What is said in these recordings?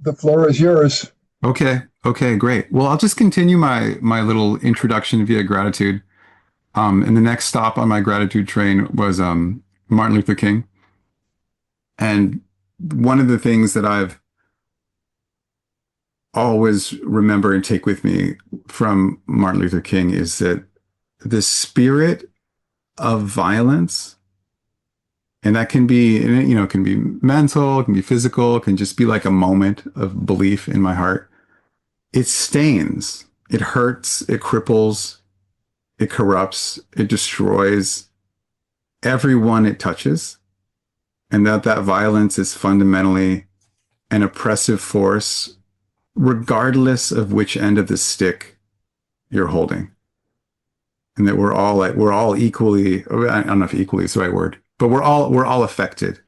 The floor is yours. Okay. Okay, great. Well, I'll just continue my little introduction via gratitude. And the next stop on my gratitude train was Martin Luther King. And one of the things that I've always remember and take with me from Martin Luther King is that the spirit of violence, and that can be, it can be mental, it can be physical, it can just be like a moment of belief in my heart. It stains, it hurts, it cripples, it corrupts, it destroys everyone it touches, and that violence is fundamentally an oppressive force, regardless of which end of the stick you're holding. And that we're all equally, I don't know if equally is the right word, but we're all affected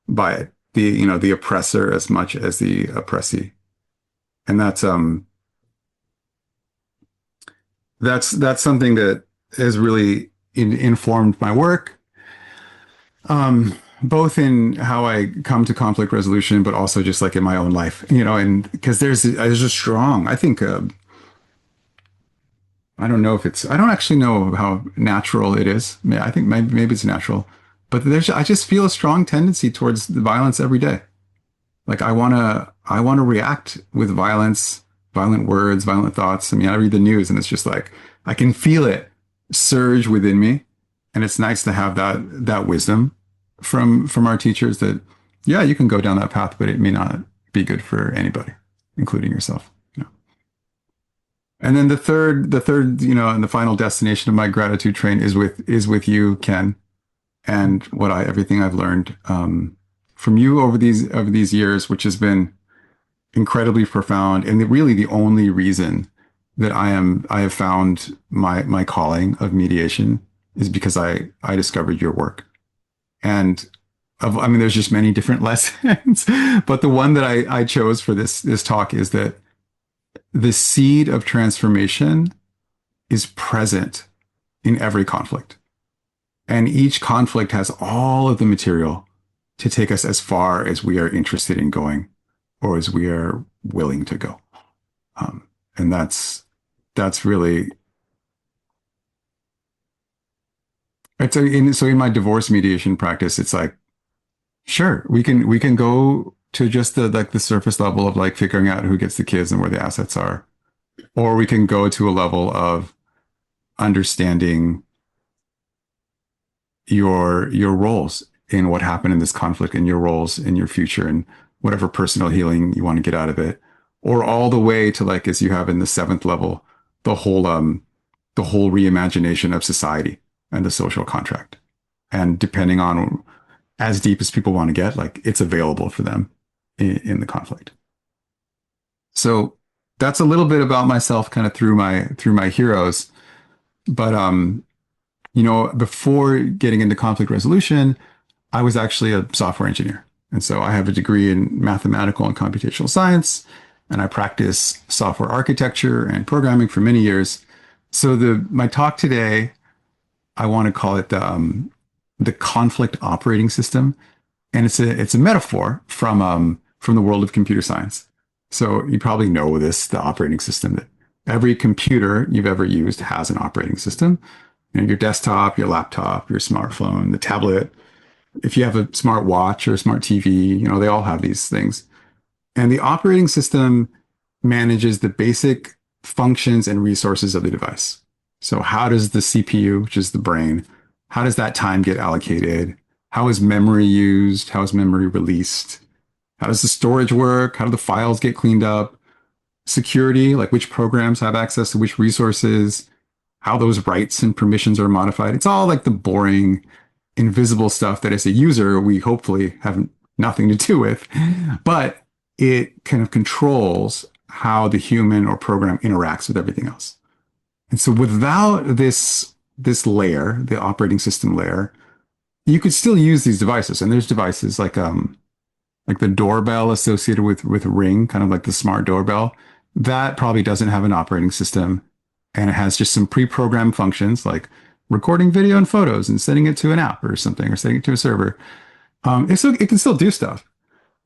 by it. The oppressor as much as the oppressee. And that's something that has really informed my work, both in how I come to conflict resolution, but also just like in my own life, and because there's a strong, I think, I don't know if I don't actually know how natural it is. I think maybe it's natural, but I just feel a strong tendency towards the violence every day. Like I want to react with violence, violent words, violent thoughts. I mean, I read the news and it's just like, I can feel it surge within me. And it's nice to have that wisdom from our teachers that, yeah, you can go down that path, but it may not be good for anybody, including yourself. And then the third, and the final destination of my gratitude train is with you, Ken, and everything I've learned from you over these years, which has been incredibly profound, and really the only reason that I have found my calling of mediation is because I discovered your work. And I mean, there's just many different lessons, but the one that I chose for this talk is that the seed of transformation is present in every conflict. And each conflict has all of the material to take us as far as we are interested in going or as we are willing to go. And that's really, so in my divorce mediation practice, it's like, sure, we can go to just the surface level of like figuring out who gets the kids and where the assets are, or we can go to a level of understanding your roles in what happened in this conflict and your roles in your future and whatever personal healing you want to get out of it, or all the way to like, as you have in the seventh level, the whole reimagination of society and the social contract. And depending on as deep as people want to get, like it's available for them in the conflict. So that's a little bit about myself kind of through my heroes. But before getting into conflict resolution, I was actually a software engineer. And so I have a degree in mathematical and computational science, and I practice software architecture and programming for many years. So my talk today, I want to call it the conflict operating system, and it's a metaphor from the world of computer science. So you probably know the operating system that every computer you've ever used has an operating system. Your desktop, your laptop, your smartphone, the tablet. If you have a smart watch or a smart TV, they all have these things. And the operating system manages the basic functions and resources of the device. So how does the CPU, which is the brain, how does that time get allocated? How is memory used? How is memory released? How does the storage work? How do the files get cleaned up? Security, like which programs have access to which resources, how those rights and permissions are modified. It's all like the boring, invisible stuff that as a user, we hopefully have nothing to do with, but it kind of controls how the human or program interacts with everything else. And so without this layer, the operating system layer, you could still use these devices. And there's devices like the doorbell associated with Ring, kind of like the smart doorbell, that probably doesn't have an operating system. And it has just some pre-programmed functions like recording video and photos and sending it to an app or something, or sending it to a server. It can still do stuff,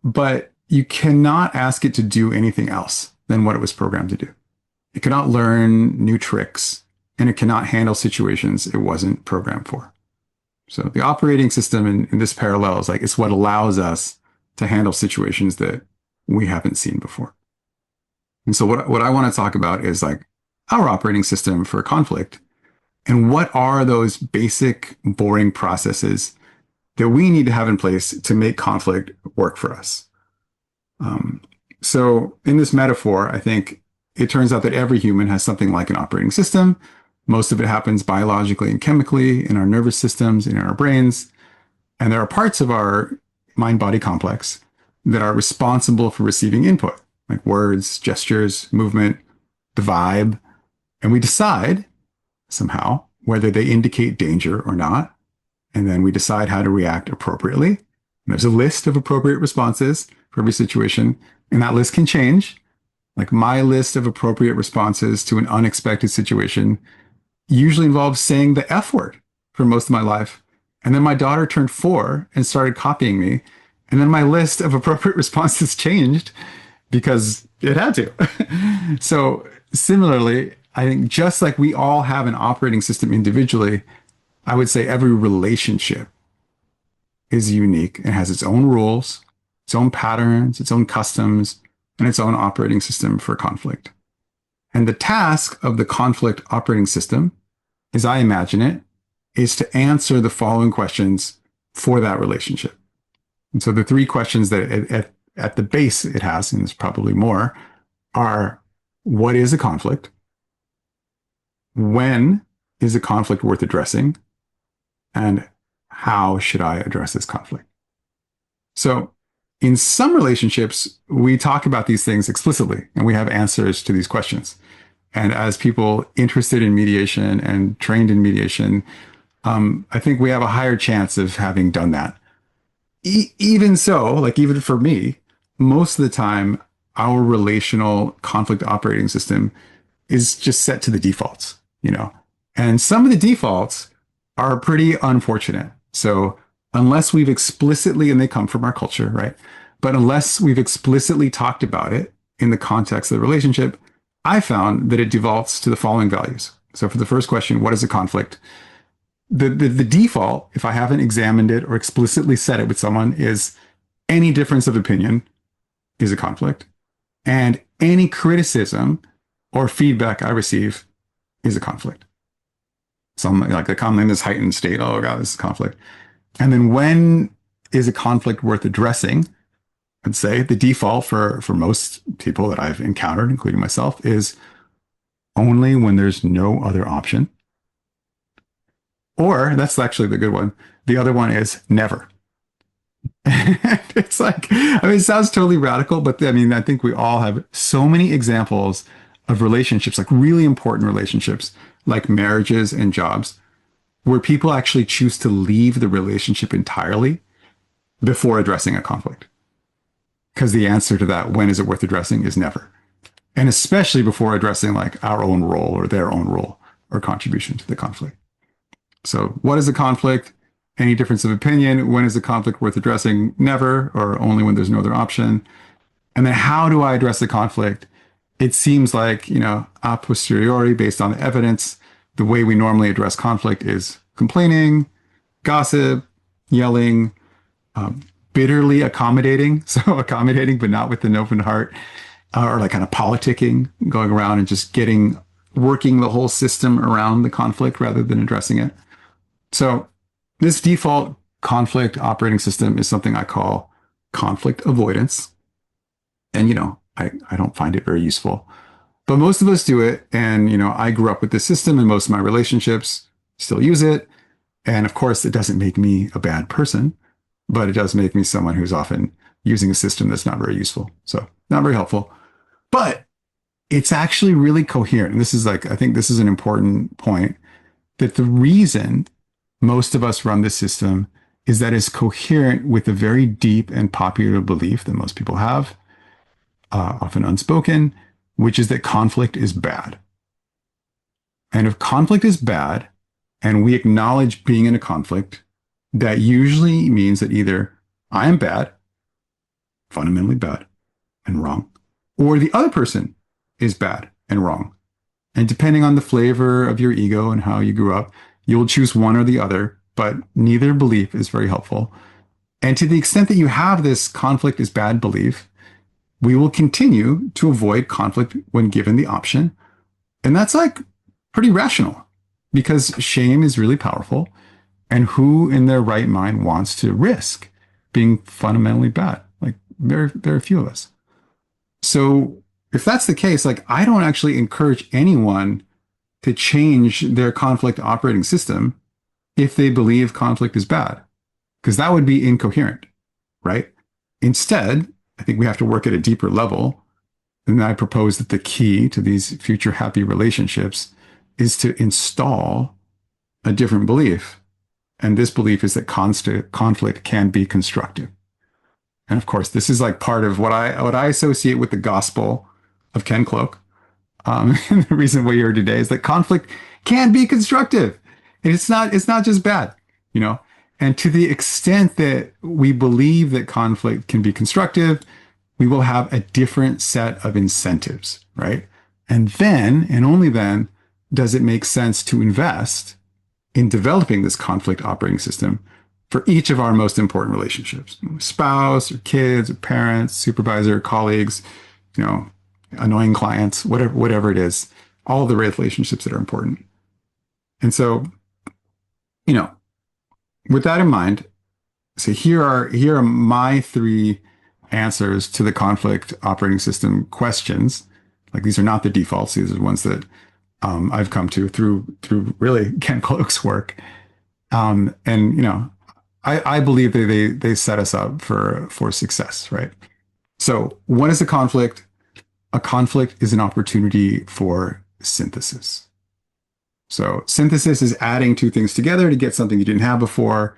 but you cannot ask it to do anything else than what it was programmed to do. It cannot learn new tricks, and it cannot handle situations it wasn't programmed for. So the operating system in this parallel is like, it's what allows us to handle situations that we haven't seen before. And so what I want to talk about is like our operating system for conflict, and what are those basic boring processes that we need to have in place to make conflict work for us. So in this metaphor, I think it turns out that every human has something like an operating system. Most of it happens biologically and chemically in our nervous systems, in our brains. And there are parts of our mind-body complex that are responsible for receiving input, like words, gestures, movement, the vibe. And we decide somehow whether they indicate danger or not. And then we decide how to react appropriately. And there's a list of appropriate responses for every situation. And that list can change. Like my list of appropriate responses to an unexpected situation usually involves saying the F word for most of my life. And then my daughter turned 4 and started copying me. And then my list of appropriate responses changed because it had to. So similarly, I think just like we all have an operating system individually, I would say every relationship is unique and has its own rules, its own patterns, its own customs, and its own operating system for conflict. And the task of the conflict operating system, as I imagine it, is to answer the following questions for that relationship. And so the 3 questions that at the base it has, and there's probably more, are: what is a conflict? When is a conflict worth addressing? And how should I address this conflict? So in some relationships, we talk about these things explicitly, and we have answers to these questions. And as people interested in mediation and trained in mediation, I think we have a higher chance of having done that. Even so, like even for me, most of the time, our relational conflict operating system is just set to the defaults, you know, and some of the defaults are pretty unfortunate. So unless we've explicitly, and they come from our culture, right? But unless we've explicitly talked about it in the context of the relationship, I found that it defaults to the following values. So for the first question, what is a conflict? The default, if I haven't examined it or explicitly said it with someone, is any difference of opinion is a conflict. And any criticism or feedback I receive is a conflict. Something like the common in this heightened state, oh God, this is conflict. And then when is a conflict worth addressing? I'd say the default for most people that I've encountered, including myself, is only when there's no other option. Or that's actually the good one. The other one is never. It's like, I mean, it sounds totally radical, but I mean, I think we all have so many examples of relationships, like really important relationships, like marriages and jobs, where people actually choose to leave the relationship entirely before addressing a conflict. Because the answer to that, when is it worth addressing, is never. And especially before addressing like our own role or their own role or contribution to the conflict. So what is a conflict? Any difference of opinion? When is a conflict worth addressing? Never, or only when there's no other option. And then how do I address the conflict? It seems like, you know, a posteriori, based on the evidence, the way we normally address conflict is complaining, gossip, yelling, bitterly accommodating. So accommodating, but not with an open heart, or like kind of politicking, going around and just working the whole system around the conflict rather than addressing it. So this default conflict operating system is something I call conflict avoidance. And, you know, I don't find it very useful, but most of us do it. And, you know, I grew up with this system and most of my relationships still use it. And of course, it doesn't make me a bad person, but it does make me someone who's often using a system that's not very useful. So not very helpful, but it's actually really coherent. And this is like, I think this is an important point, that the reason most of us run this system is that it's coherent with a very deep and popular belief that most people have, often unspoken, which is that conflict is bad. And if conflict is bad, and we acknowledge being in a conflict, that usually means that either I am bad, fundamentally bad and wrong, or the other person is bad and wrong. And depending on the flavor of your ego and how you grew up, you'll choose one or the other, but neither belief is very helpful. And to the extent that you have this conflict is bad belief, we will continue to avoid conflict when given the option. And that's like pretty rational because shame is really powerful. And who in their right mind wants to risk being fundamentally bad? Like very, very few of us. So if that's the case, like I don't actually encourage anyone to change their conflict operating system if they believe conflict is bad, because that would be incoherent, right? Instead, I think we have to work at a deeper level. And I propose that the key to these future happy relationships is to install a different belief. And this belief is that constant conflict can be constructive. And of course, this is like part of what I associate with the gospel of Ken Cloke. And the reason we're here today is that conflict can be constructive. And it's not just bad, you know? And to the extent that we believe that conflict can be constructive, we will have a different set of incentives, right? And then, and only then, does it make sense to invest in developing this conflict operating system for each of our most important relationships, spouse or kids or parents, supervisor, colleagues, you know, annoying clients, whatever it is, all of the relationships that are important. And so, you know, with that in mind, so here are my three answers to the conflict operating system questions. Like these are not the defaults; these are the ones that I've come to through really Ken Cloke's work. And you know, I believe that they set us up for success, right? So, what is a conflict? A conflict is an opportunity for synthesis. So synthesis is adding two things together to get something you didn't have before.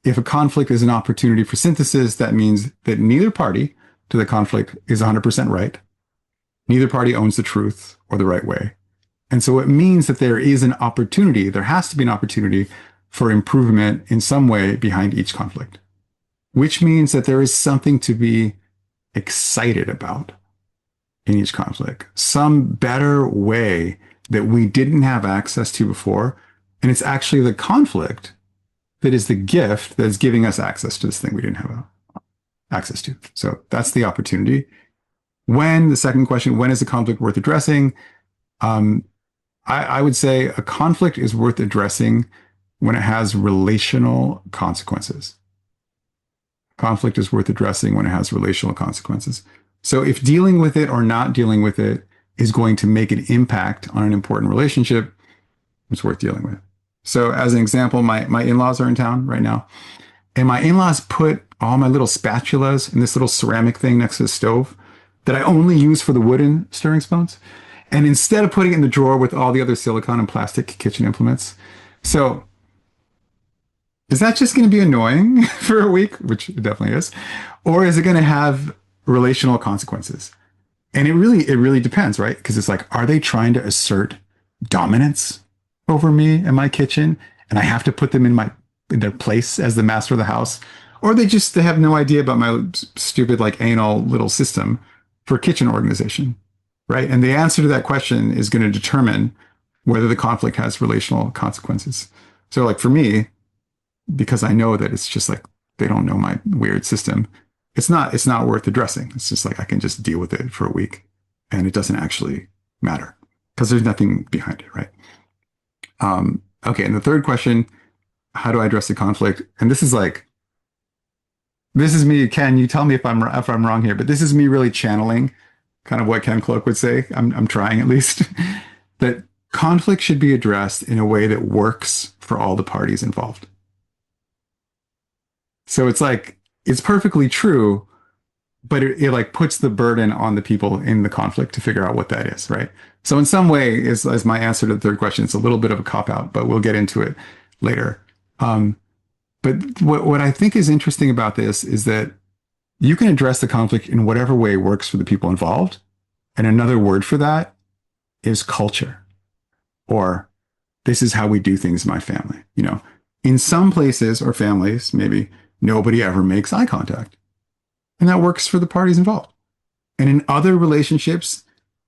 If a conflict is an opportunity for synthesis, that means that neither party to the conflict is 100% right. Neither party owns the truth or the right way. And so it means that there is an opportunity, there has to be an opportunity for improvement in some way behind each conflict, which means that there is something to be excited about in each conflict, some better way that we didn't have access to before. And it's actually the conflict that is the gift that is giving us access to this thing we didn't have access to. So that's the opportunity. The second question, when is a conflict worth addressing? I would say a conflict is worth addressing when it has relational consequences. Conflict is worth addressing when it has relational consequences. So if dealing with it or not dealing with it is going to make an impact on an important relationship, it's worth dealing with. So as an example, my in-laws are in town right now, and my in-laws put all my little spatulas in this little ceramic thing next to the stove that I only use for the wooden stirring spoons. And instead of putting it in the drawer with all the other silicone and plastic kitchen implements. So is that just going to be annoying for a week, which it definitely is, or is it going to have relational consequences? And it really depends, right? Because it's like, are they trying to assert dominance over me and my kitchen, and I have to put them in their place as the master of the house? Or they have no idea about my stupid, like, anal little system for kitchen organization, right? And the answer to that question is going to determine whether the conflict has relational consequences. So like for me, because I know that it's just like, they don't know my weird system, it's not worth addressing. It's just like, I can just deal with it for a week and it doesn't actually matter because there's nothing behind it, right? Okay. And the third question, how do I address the conflict? And this is me, Ken, you tell me if I'm wrong here, but this is me really channeling kind of what Ken Cloke would say. I'm trying at least that conflict should be addressed in a way that works for all the parties involved. So it's like, it's perfectly true, but it like puts the burden on the people in the conflict to figure out what that is, right? So in some way, as my answer to the third question, it's a little bit of a cop-out, but we'll get into it later. But what I think is interesting about this is that you can address the conflict in whatever way works for the people involved. And another word for that is culture, or this is how we do things in my family. You know, in some places or families, maybe nobody ever makes eye contact. And that works for the parties involved. And in other relationships,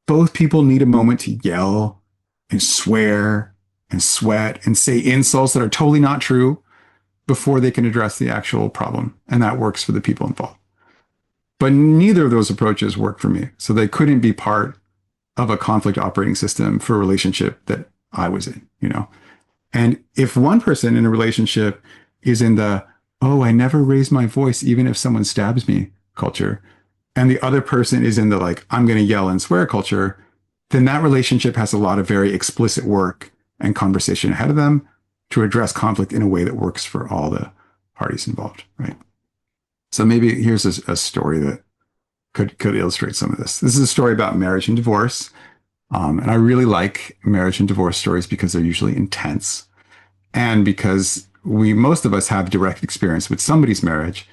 both people need a moment to yell and swear and sweat and say insults that are totally not true before they can address the actual problem. And that works for the people involved. But neither of those approaches worked for me. So they couldn't be part of a conflict operating system for a relationship that I was in, you know? And if one person in a relationship is in the, oh, I never raise my voice, even if someone stabs me culture, and the other person is in the like, I'm going to yell and swear culture, then that relationship has a lot of very explicit work and conversation ahead of them to address conflict in a way that works for all the parties involved, right? So maybe here's a story that could illustrate some of this. This is a story about marriage and divorce. And I really like marriage and divorce stories because they're usually intense and because most of us have direct experience with somebody's marriage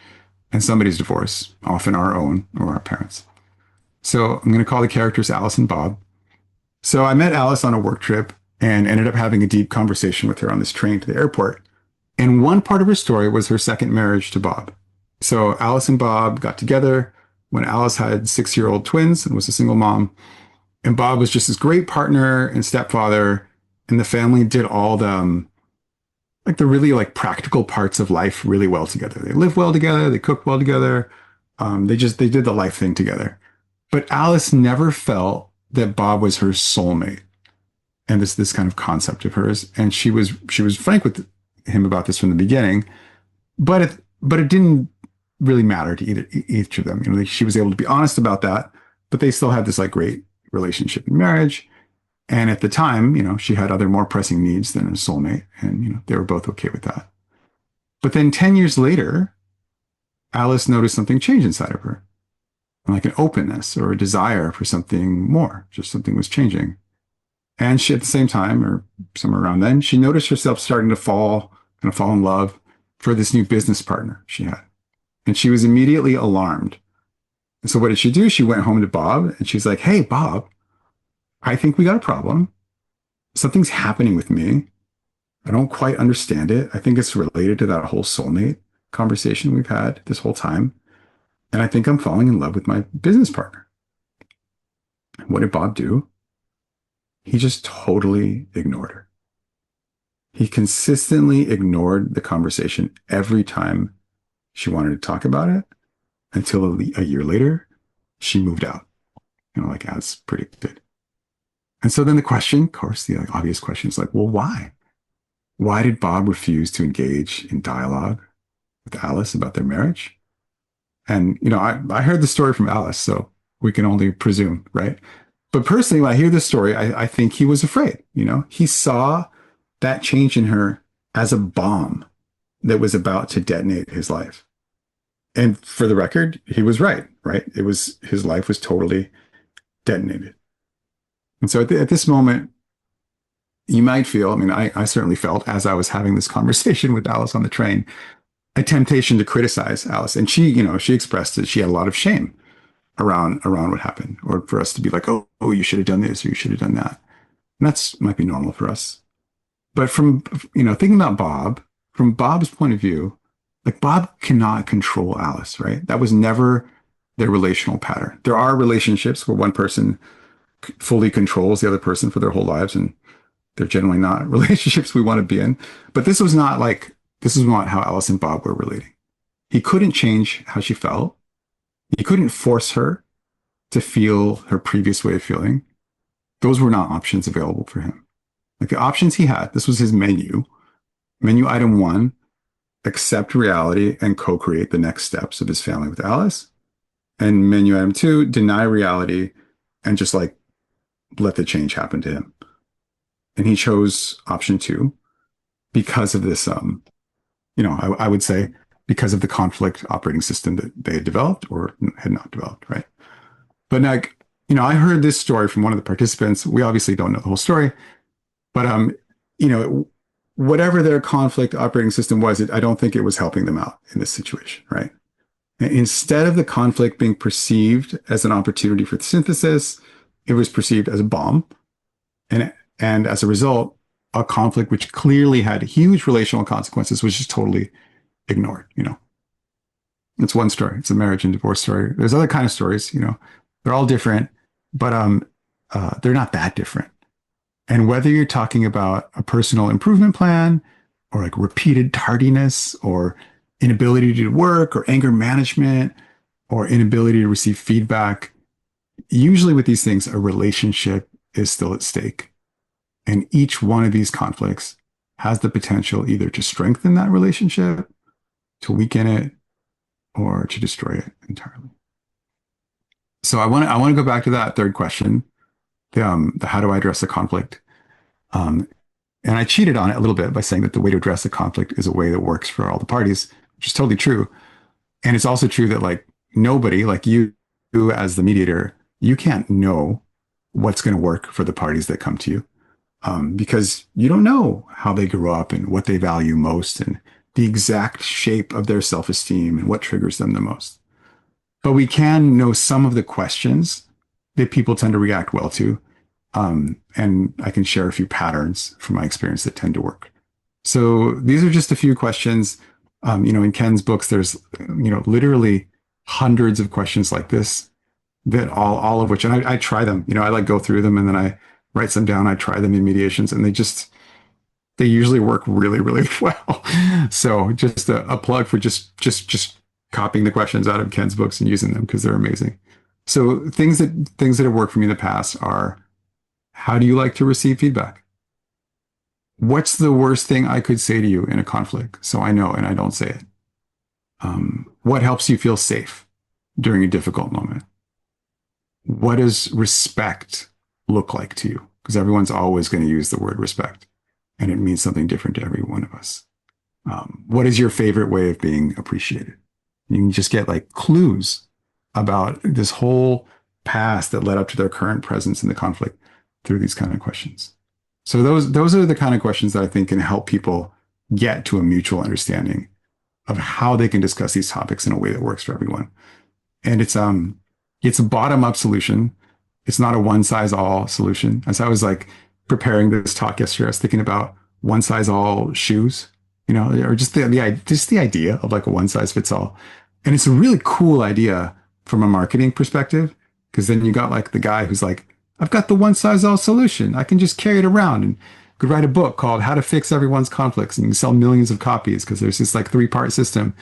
and somebody's divorce, often our own or our parents. So I'm going to call the characters Alice and Bob. So I met Alice on a work trip and ended up having a deep conversation with her on this train to the airport. And one part of her story was her second marriage to Bob. So Alice and Bob got together when Alice had 6-year-old twins and was a single mom. And Bob was just this great partner and stepfather. And the family did all the really like practical parts of life really well together. They lived well together. They cooked well together. They did the life thing together. But Alice never felt that Bob was her soulmate. And this kind of concept of hers. And she was frank with him about this from the beginning, but it didn't really matter to each of them. You know, she was able to be honest about that, but they still had this like great relationship in marriage. And at the time, you know, she had other more pressing needs than a soulmate, and you know, they were both okay with that. But then 10 years later, Alice noticed something change inside of her, like an openness or a desire for something more. Just something was changing. And she, at the same time, or somewhere around then, she noticed herself starting to fall in love for this new business partner she had. And she was immediately alarmed. And so what did she do? She went home to Bob and she's like, hey, Bob, I think we got a problem. Something's happening with me. I don't quite understand it. I think it's related to that whole soulmate conversation we've had this whole time. And I think I'm falling in love with my business partner. What did Bob do? He just totally ignored her. He consistently ignored the conversation every time she wanted to talk about it until a year later, she moved out. You know, like as predicted. And so then the question, of course, the obvious question is like, well, why? Why did Bob refuse to engage in dialogue with Alice about their marriage? And, you know, I heard the story from Alice, so we can only presume, right? But personally, when I hear this story, I think he was afraid. You know, he saw that change in her as a bomb that was about to detonate his life. And for the record, he was right? His life was totally detonated. And so at this moment, you might feel, I mean, I certainly felt as I was having this conversation with Alice on the train, a temptation to criticize Alice. And she, you know, she expressed that she had a lot of shame around what happened, or for us to be like, oh, you should have done this, or you should have done that. And that's might be normal for us. But from, you know, thinking about Bob, from Bob's point of view, like Bob cannot control Alice, right? That was never their relational pattern. There are relationships where one person fully controls the other person for their whole lives, and they're generally not relationships we want to be in. But this is not how Alice and Bob were relating. He couldn't change how she felt. He couldn't force her to feel her previous way of feeling. Those were not options available for him. Like the options he had, this was his menu. Menu item 1, accept reality and co-create the next steps of his family with Alice. And menu item 2, deny reality and just like let the change happen to him. And he chose option 2 because of this, you know, I would say because of the conflict operating system that they had developed or had not developed, right? But like, you know, I heard this story from one of the participants. We obviously don't know the whole story, but you know, whatever their conflict operating system was, I don't think it was helping them out in this situation, right? Instead of the conflict being perceived as an opportunity for synthesis, it was perceived as a bomb. And as a result, a conflict which clearly had huge relational consequences was just totally ignored, you know. It's one story. It's a marriage and divorce story. There's other kind of stories, they're all different, but they're not that different. And whether you're talking about a personal improvement plan or like repeated tardiness or inability to do work or anger management or inability to receive feedback, usually with these things, a relationship is still at stake. And each one of these conflicts has the potential either to strengthen that relationship, to weaken it, or to destroy it entirely. So I want to go back to that third question, the how do I address the conflict? Um, and I cheated on it a little bit by saying that the way to address the conflict is a way that works for all the parties, which is totally true. And it's also true that like nobody, like you as the mediator, you can't know what's going to work for the parties that come to you, because you don't know how they grew up and what they value most and the exact shape of their self-esteem and what triggers them the most. But we can know some of the questions that people tend to react well to. And I can share a few patterns from my experience that tend to work. So these are just a few questions. In Ken's books, there's, literally hundreds of questions like this that all of which, and I try them, I like go through them and then I write some down. I try them in mediations and they usually work really, really well. So just a plug for just copying the questions out of Ken's books and using them because they're amazing. So things that have worked for me in the past are, how do you like to receive feedback? What's the worst thing I could say to you in a conflict so I know and I don't say it? What helps you feel safe during a difficult moment? What does respect look like to you? Because everyone's always going to use the word respect, and it means something different to every one of us. What is your favorite way of being appreciated? You can just get like clues about this whole past that led up to their current presence in the conflict through these kind of questions. So those are the kind of questions that I think can help people get to a mutual understanding of how they can discuss these topics in a way that works for everyone. And it's a bottom-up solution. It's not a one-size-all solution. As I was like preparing this talk yesterday, I was thinking about one-size-all shoes, or just the idea of like a one-size-fits-all. And it's a really cool idea from a marketing perspective, because then you got like the guy who's like, I've got the one-size-all solution. I can just carry it around and could write a book called How to Fix Everyone's Conflicts, and you can sell millions of copies because there's this like 3-part system.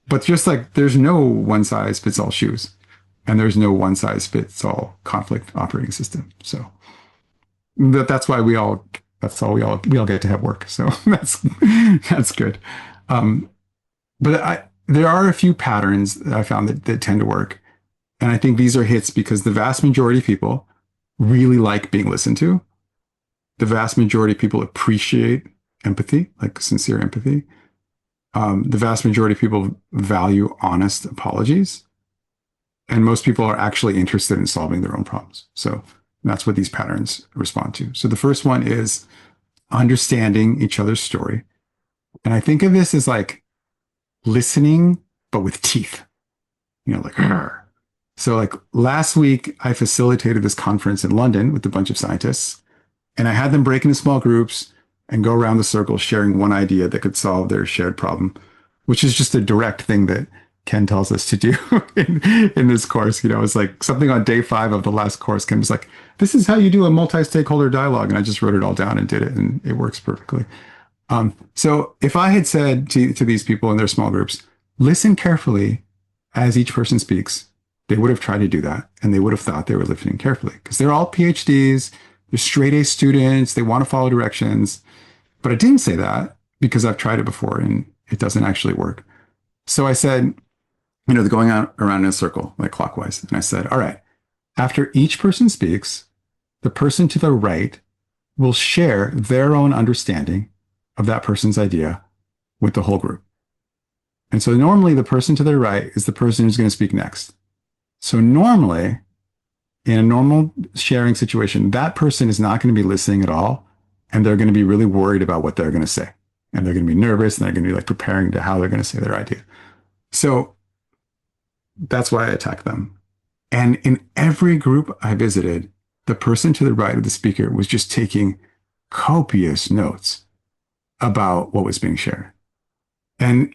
But just like there's no one-size-fits-all shoes, and there's no one-size-fits-all conflict operating system. So that's why we all get to have work. So that's good. But there are a few patterns that I found that tend to work. And I think these are hits because the vast majority of people really like being listened to. The vast majority of people appreciate empathy, like sincere empathy. The vast majority of people value honest apologies. And most people are actually interested in solving their own problems. So that's what these patterns respond to. So the first one is understanding each other's story. And I think of this as like listening, but with teeth, like, Arr. So like last week, I facilitated this conference in London with a bunch of scientists, and I had them break into small groups and go around the circle sharing one idea that could solve their shared problem, which is just a direct thing that Ken tells us to do in this course. It's like something on day 5 of the last course. Ken was like, this is how you do a multi-stakeholder dialogue. And I just wrote it all down and did it, and it works perfectly. So if I had said to these people in their small groups, listen carefully as each person speaks, they would have tried to do that. And they would have thought they were listening carefully because they're all PhDs. They're straight A students. They want to follow directions. But I didn't say that because I've tried it before and it doesn't actually work. So I said, they're going out around in a circle, like clockwise. And I said, all right, after each person speaks, the person to the right will share their own understanding of that person's idea with the whole group. And so normally the person to their right is the person who's going to speak next. So normally, in a normal sharing situation, that person is not going to be listening at all. And they're going to be really worried about what they're going to say. And they're going to be nervous and they're going to be like preparing to how they're going to say their idea. So that's why I attack them. And in every group I visited, the person to the right of the speaker was just taking copious notes about what was being shared. And,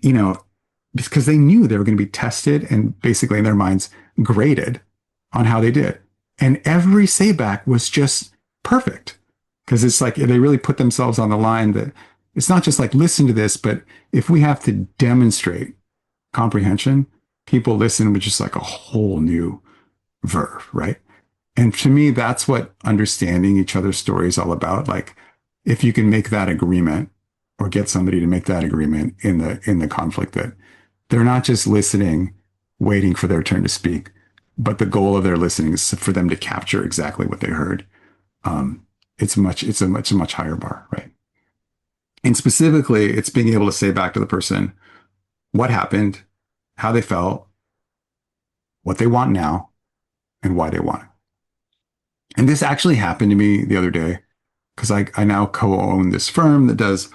because they knew they were going to be tested and basically in their minds graded on how they did. And every say back was just perfect because it's like they really put themselves on the line that it's not just like listen to this, but if we have to demonstrate comprehension, people listen with just like a whole new verve, right? And to me, that's what understanding each other's story is all about. Like if you can make that agreement or get somebody to make that agreement in the conflict that they're not just listening, waiting for their turn to speak, but the goal of their listening is for them to capture exactly what they heard. It's a much higher bar, right? And specifically, it's being able to say back to the person what happened, how they felt, what they want now, and why they want it. And this actually happened to me the other day because I now co-own this firm that does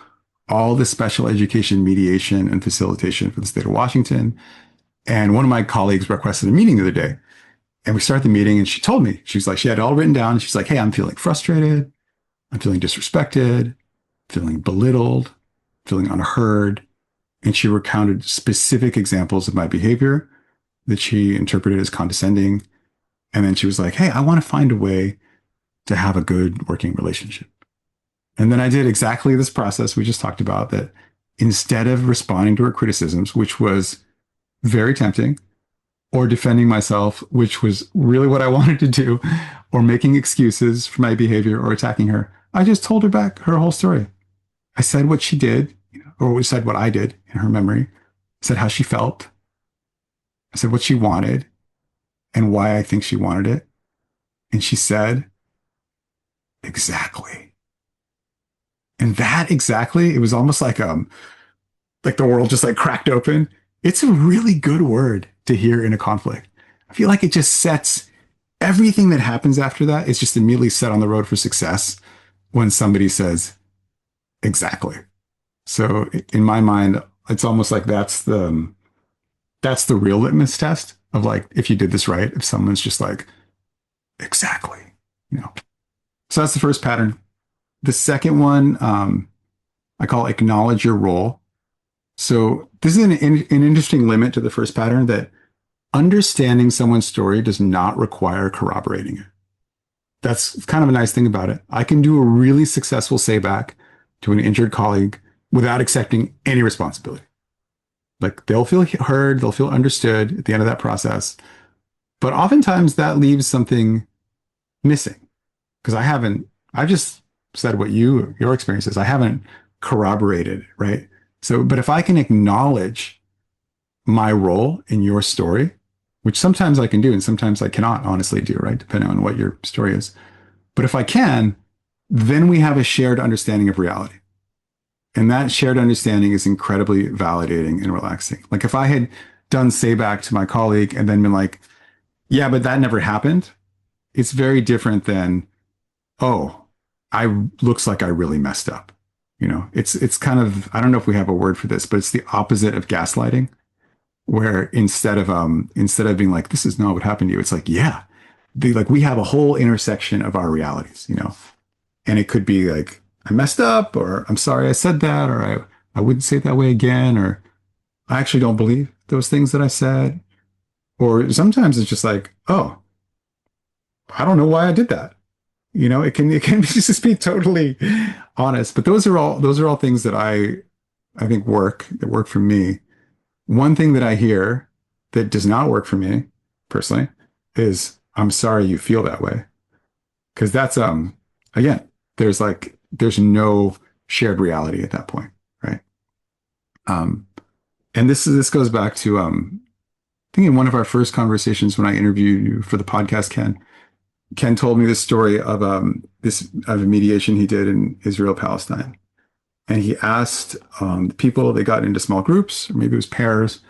all the special education mediation and facilitation for the state of Washington. And one of my colleagues requested a meeting the other day. And we started the meeting and she told me, she's like, she had it all written down. She's like, hey, I'm feeling frustrated. I'm feeling disrespected, feeling belittled, feeling unheard. And she recounted specific examples of my behavior that she interpreted as condescending. And then she was like, hey, I want to find a way to have a good working relationship. And then I did exactly this process we just talked about, that instead of responding to her criticisms, which was very tempting, or defending myself, which was really what I wanted to do, or making excuses for my behavior or attacking her, I just told her back her whole story. I said what she did, or we said what I did in her memory. I said how she felt. I said what she wanted and why I think she wanted it. And she said, exactly. And that exactly, it was almost like the world just like cracked open. It's a really good word to hear in a conflict. I feel like it just sets everything that happens after that is just immediately set on the road for success when somebody says exactly. So in my mind, it's almost like that's the real litmus test of like, if you did this right, if someone's just like, exactly, you know. So that's the first pattern. The second one, I call acknowledge your role. So this is an interesting limit to the first pattern, that understanding someone's story does not require corroborating it. That's kind of a nice thing about it. I can do a really successful say back to an injured colleague without accepting any responsibility. Like they'll feel heard, they'll feel understood at the end of that process. But oftentimes that leaves something missing because I just said what your experience is. I haven't corroborated, right? So, but if I can acknowledge my role in your story, which sometimes I can do and sometimes I cannot honestly do, right? Depending on what your story is. But if I can, then we have a shared understanding of reality. And that shared understanding is incredibly validating and relaxing. Like if I had done say back to my colleague and then been like, yeah, but that never happened. It's very different than, oh, looks like I really messed up. You know, it's kind of, I don't know if we have a word for this, but it's the opposite of gaslighting, where instead of being like, this is not what happened to you, it's like, yeah, we have a whole intersection of our realities, you know, and it could be like, I messed up, or I'm sorry I said that, or I wouldn't say it that way again, or I actually don't believe those things that I said. Or sometimes it's just like, oh, I don't know why I did that. You know, it can just be totally honest. But those are all things that I think work for me. One thing that I hear that does not work for me personally is, I'm sorry you feel that way. Because that's again, there's no shared reality at that point, right? And this goes back to I think in one of our first conversations when I interviewed you for the podcast, Ken told me this story of of a mediation he did in Israel, Palestine. And he asked people, they got into small groups, or maybe it was pairs,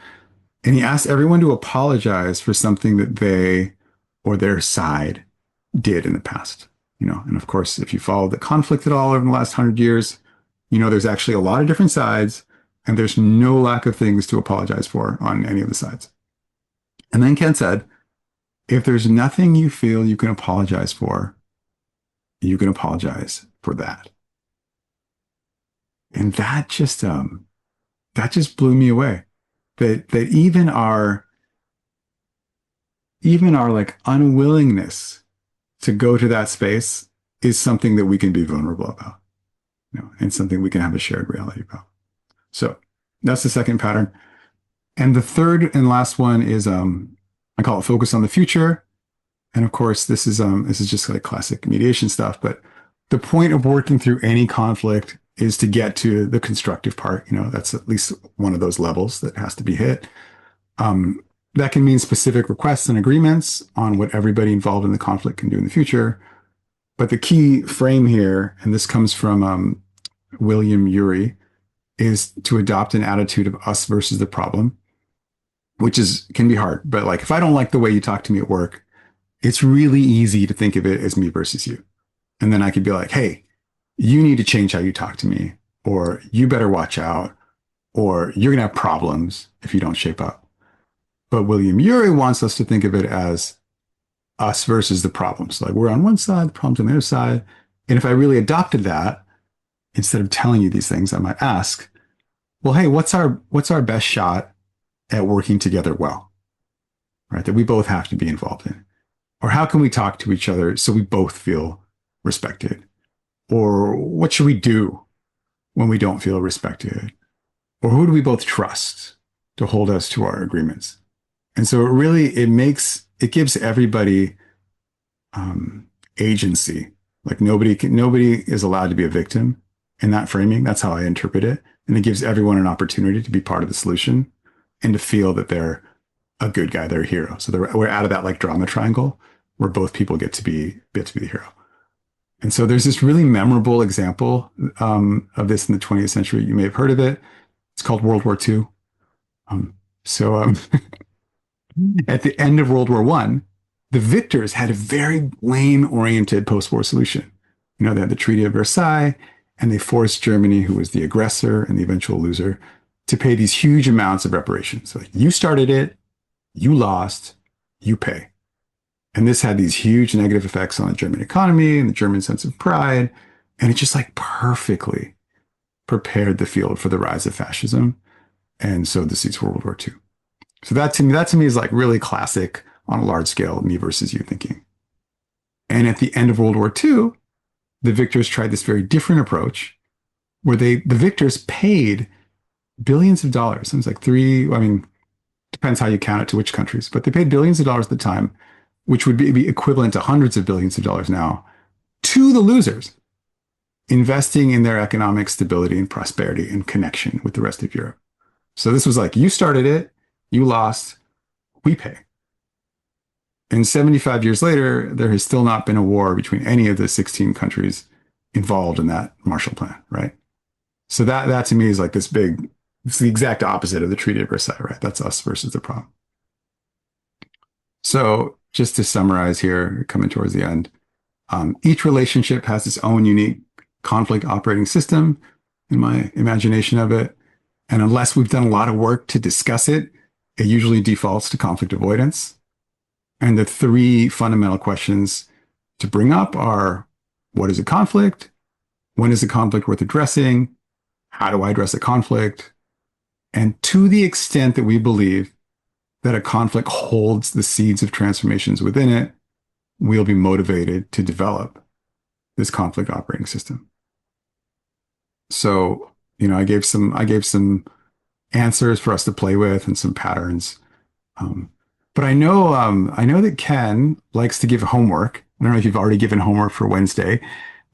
and he asked everyone to apologize for something that they or their side did in the past. You know, and of course, if you follow the conflict at all over the last 100 years, you know, there's actually a lot of different sides, and there's no lack of things to apologize for on any of the sides. And then Ken said, if there's nothing you feel you can apologize for, you can apologize for that. And that just blew me away. that even our like unwillingness to go to that space is something that we can be vulnerable about, and something we can have a shared reality about. So that's the second pattern. And the third and last one is I call it focus on the future. And of course, this is just like classic mediation stuff, but the point of working through any conflict is to get to the constructive part. That's at least one of those levels that has to be hit. That can mean specific requests and agreements on what everybody involved in the conflict can do in the future. But the key frame here, and this comes from William Ury, is to adopt an attitude of us versus the problem, which can be hard. But like, if I don't like the way you talk to me at work, it's really easy to think of it as me versus you. And then I could be like, hey, you need to change how you talk to me, or you better watch out, or you're going to have problems if you don't shape up. But William Ury wants us to think of it as us versus the problems. Like, we're on one side, the problem's on the other side. And if I really adopted that, instead of telling you these things, I might ask, well, hey, what's our best shot at working together well, right? That we both have to be involved in. Or how can we talk to each other so we both feel respected? Or what should we do when we don't feel respected? Or who do we both trust to hold us to our agreements? And so it gives everybody agency. Like, nobody is allowed to be a victim in that framing. That's how I interpret it. And it gives everyone an opportunity to be part of the solution and to feel that they're a good guy, they're a hero. So we're out of that like drama triangle where both people get to be the hero. And so there's this really memorable example of this in the 20th century. You may have heard of it. It's called World War II. At the end of World War I, the victors had a very blame-oriented post-war solution. They had the Treaty of Versailles, and they forced Germany, who was the aggressor and the eventual loser, to pay these huge amounts of reparations. So you started it, you lost, you pay. And this had these huge negative effects on the German economy and the German sense of pride. And it just like perfectly prepared the field for the rise of fascism and sowed the seeds for World War II. So that to me is like really classic on a large scale, me versus you thinking. And at the end of World War II, the victors tried this very different approach where the victors paid billions of dollars. It was like depends how you count it to which countries, but they paid billions of dollars at the time, which would be equivalent to hundreds of billions of dollars now, to the losers, investing in their economic stability and prosperity and connection with the rest of Europe. So this was like, you started it, you lost, we pay. And 75 years later, there has still not been a war between any of the 16 countries involved in that Marshall Plan, right? So that to me is like it's the exact opposite of the Treaty of Versailles, right? That's us versus the problem. So just to summarize here, coming towards the end, each relationship has its own unique conflict operating system in my imagination of it. And unless we've done a lot of work to discuss it, it usually defaults to conflict avoidance. And the three fundamental questions to bring up are, what is a conflict? When is a conflict worth addressing? How do I address a conflict? And to the extent that we believe that a conflict holds the seeds of transformations within it, we'll be motivated to develop this conflict operating system. So, I gave some answers for us to play with and some patterns. But I know that Ken likes to give homework. I don't know if you've already given homework for Wednesday,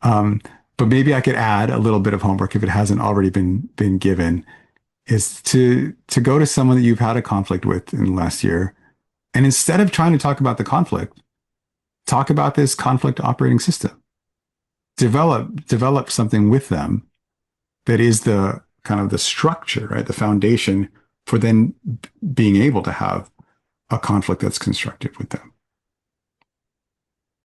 but maybe I could add a little bit of homework if it hasn't already been given, is to go to someone that you've had a conflict with in the last year. And instead of trying to talk about the conflict, talk about this conflict operating system. Develop something with them that is the kind of the structure, right? The foundation for then being able to have a conflict that's constructive with them.